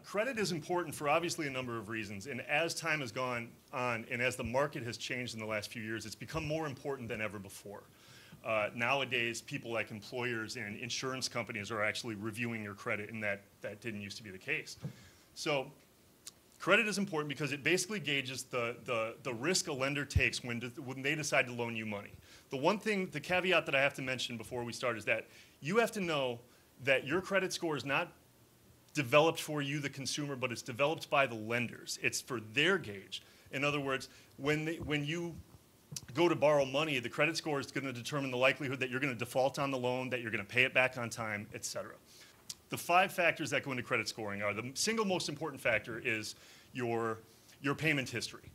Credit is important for obviously a number of reasons, and as time has gone on and as the market has changed in the last few years, it's become more important than ever before. Nowadays, people like employers and insurance companies are actually reviewing your credit, and that didn't used to be the case. So credit is important because it basically gauges the risk a lender takes when they decide to loan you money. The caveat that I have to mention before we start is that you have to know that your credit score is not developed for you, the consumer, but it's developed by the lenders. It's for their gauge. In other words, when you go to borrow money, the credit score is going to determine the likelihood that you're going to default on the loan, that you're going to pay it back on time, et cetera. The 5 factors that go into credit scoring are: the single most important factor is your payment history.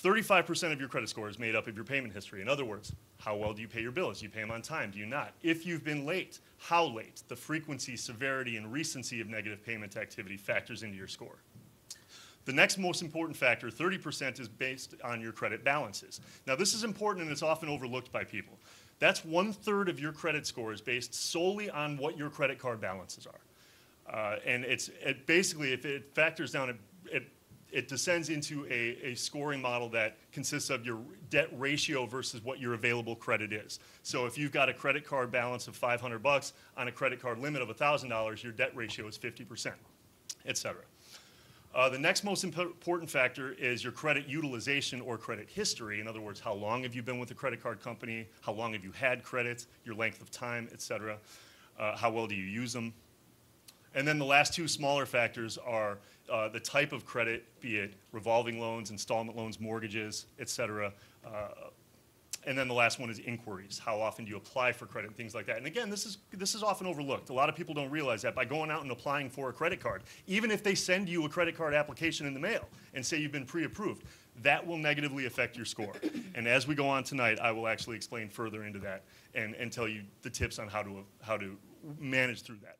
35% of your credit score is made up of your payment history. In other words, how well do you pay your bills? Do you pay them on time? Do you not? If you've been late, how late? The frequency, severity, and recency of negative payment activity factors into your score. The next most important factor, 30%, is based on your credit balances. Now, this is important and it's often overlooked by people. That's 1/3 of your credit score is based solely on what your credit card balances are. And basically, if it factors down, it descends into a scoring model that consists of your debt ratio versus what your available credit is. So if you've got a credit card balance of $500 on a credit card limit of $1,000, your debt ratio is 50%, et cetera. The next most important factor is your credit utilization or credit history. In other words, how long have you been with a credit card company? How long have you had credit? Your length of time, et cetera. How well do you use them? And then the last 2 smaller factors are the type of credit, be it revolving loans, installment loans, mortgages, et cetera. And then the last one is inquiries. How often do you apply for credit, things like that. And again, this is often overlooked. A lot of people don't realize that by going out and applying for a credit card, even if they send you a credit card application in the mail and say you've been pre-approved, that will negatively affect your score. And as we go on tonight, I will actually explain further into that and tell you the tips on how to manage through that.